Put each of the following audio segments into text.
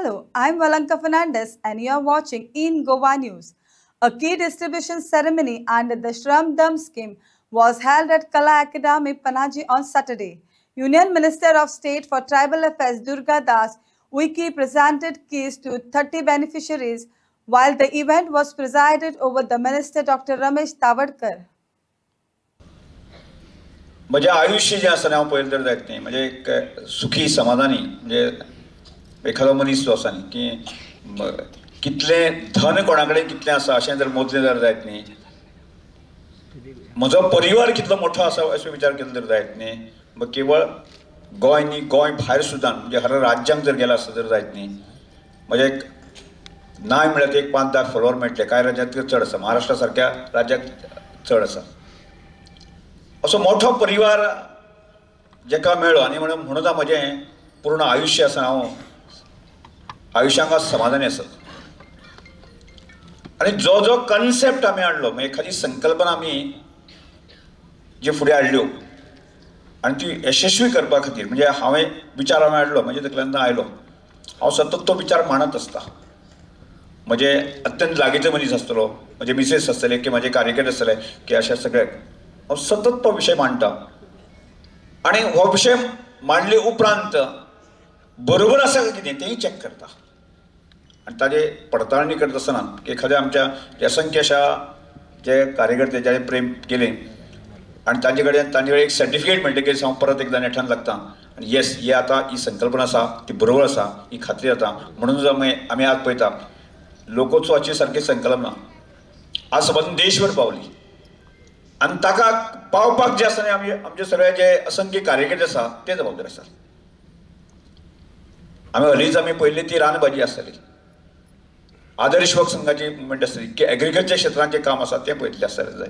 Hello, I'm Valanka Fernandez and you're watching In Goa News. A key distribution ceremony under the Shram Dam scheme was held at Kala Academy, Panaji on Saturday. Union Minister of State for Tribal Affairs Durga Das Uike presented keys to 30 beneficiaries, while the event was presided over the Minister Dr. Ramesh Tavadkar. म्हणजे आयुष्य जे आसा हांव पळयलें तर जायत न्ही म्हणजे एक सुखी समाधानी म्हणजे एखादो मनीस जो आसा न्ही की कितलें धन कोणा कडेन कितलें आसा अशें जर मोजलें जाल्यार जायत न्ही म्हजो परिवार कितलो मोठो आसा असो विचार केलो तर जायत न्ही केवळ गोंय न्ही गोंय भायर सुद्दां म्हणजे हर राज्यांक जर गेला आसता तर जायत न्ही म्हणजे एक नाय म्हळ्यार एक 5-10 फॉलोवर मेळटले कांय राज्यांत चड आसा महाराष्ट्रा सारक्या राज्याक चड आसा असो मोठो परिवार जेका मेळ्ळो आनी म्हणून म्हजें पूर्ण आयुश्य आसा हांव आयुश्यांक समाधानी आसा आनी जो जो कन्सेप्ट आमी हाडलो म्हणजे एखादी संकल्पना आमी जे फुडें हाडल्यो आनी ती यशस्वी करपा खातीर म्हणजे हांवें विचार हांवें हाडलो म्हणजे तकल्यांत आयलो हांव सतत तो विचार मांडत आसता म्हणजे अत्यंत लागींचो मनीस आसतलो म्हजे मिसेस आसतले की म्हजे कार्यकर्ते आसतले की अशे सगळ्याक हांव सतत तो विशय मांडटा आनी हो विशय मांडले उपरांत बरोबर आसा काय कितें तेंय चॅक करता आनी ताजे पडताळणी करता आसतना एखाद्या आमच्या असंख्य अशा जे कार्यकर्ते जे प्रेम केलें आनी तांचे कडेन एक सर्टिफिकेट मेळटकीर हांव परत एकदां नेटान लागता आनी येस ही आतां ही संकल्पना आसा ती बरोबर आसा ही खात्री जाता म्हणून आमी आज पळयता लोकोत्सवाची सारकी संकल्पना आज समज देशभर पावली आनी ताका पावपाक जे आसा न्ही आमचे सगळे जे असंख्य कार्यकर्ते आसा ते जबाबदार आसा हालींच आमी पयली ती रानभाजी आसतली आदर्श युवक संघाची मुवमेंट आसतली की एग्रीकल्चर क्षेत्रांत जें काम आसा तें पळयतलें आसतलें जाय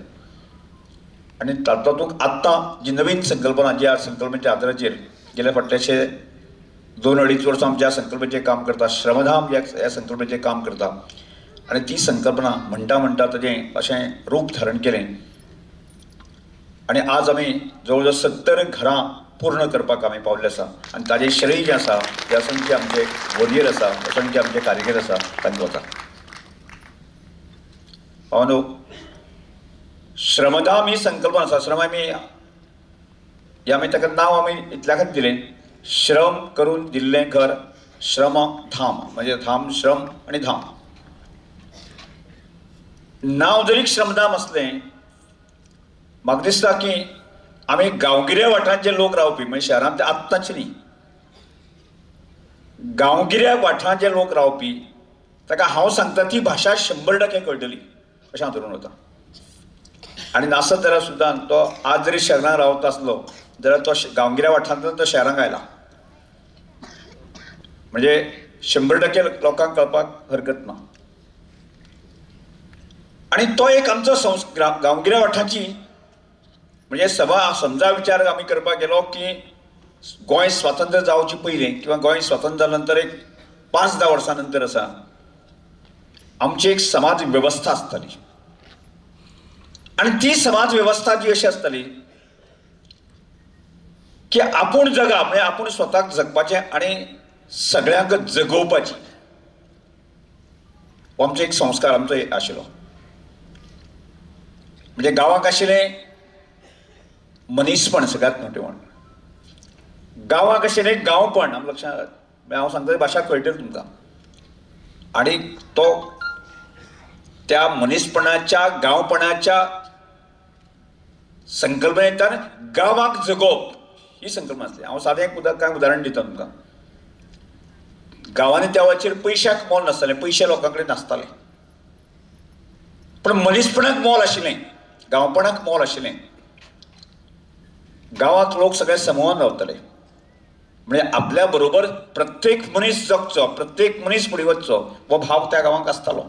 आनी तातूंत आत्तां जी नवीन संकल्पना जी संकल्पनेच्या आदाराचेर गेल्या फाटल्याचे 2-2.5 वर्सां ज्या संकल्पनेचेर काम करता श्रमधाम ह्या संकल्पनेचेर काम करता आनी ती संकल्पना म्हणटा ताजें अशें रूप धारण केलें आनी आज आमी जवळ जवळ 70 घरां पूर्ण करपाक आमी पावल्ले आसा आनी ताजें श्रेय जें आसा जें असंख्य आमचे वडील आसा असंख्य आमचे कार्यकर्ते आसा तांकां वता पावनो श्रमधाम ही संकल्पना आसा श्रम आमी ताका नांव आमी इतल्या खातीर दिलें श्रम करून दिल्लें घर श्रम धाम म्हणजे धाम श्रम आनी धाम नांव जरी श्रमधाम असलें म्हाका दिसता की आमी गांवगिऱ्या वाठारांत जे लोक रावपी म्हणजे शहरांत आत्तांचे न्ही गांवगिऱ्या वाठारांत जे लोक रावपी ताका हांव सांगता ती भाशा 100% कळटली अशें हांव धरून वता आनी नासत जाल्यार सुद्दां तो आज जरी शहरांत रावता आसलो जाल्यार तो गांवगिऱ्या वाठारांतल्यान तो शहरांत आयला म्हणजे 100% लोकांक कळपाक हरकत ना आनी तो एक आमचो गांवगिऱ्या वाठाराची म्हणजे समजा विचार आमी करपाक गेलो की गोंय स्वातंत्र्य जावचे पयलीं किंवा गोंय स्वातंत्र्य जाल्या नंतर एक 5-10 वर्सां नंतर आसा आमची एक समाज वेवस्था आसताली आनी ती समाज वेवस्था जी अशी आसताली की आपूण जगप म्हणजे आपूण स्वताक जगपाचें आनी सगळ्यांक जगोवपाची हो आमचो एक संस्कार आमचो आशिल्लो म्हणजे गांवांक आशिल्लें मनीसपण सगळ्यांत मोठेपण गांवांक आशिल्लें गांवपण आमकां लक्षांत हांव सांगता ती भाशा कळटली तुमकां आनी तो त्या मनीसपणाच्या गांवपणाच्या संकल्पनेंतल्यान गांवांक जगोवप ही संकल्पना आसली हांव सादें कांय उदाहरण दिता तुमकां गांवांनी त्या वेळाचेर पयशाक मोल नासतालें पयशे लोकां कडेन नासताले पूण मनीसपणाक मोल आशिल्लें गांवपणाक मोल आशिल्लें गांवांत लोक सगळे समूहान रावताले म्हणजे आपल्या बरोबर प्रत्येक मनीस जगचो प्रत्येक मनीस फुडें वचचो हो भाव त्या गांवांक आसतालो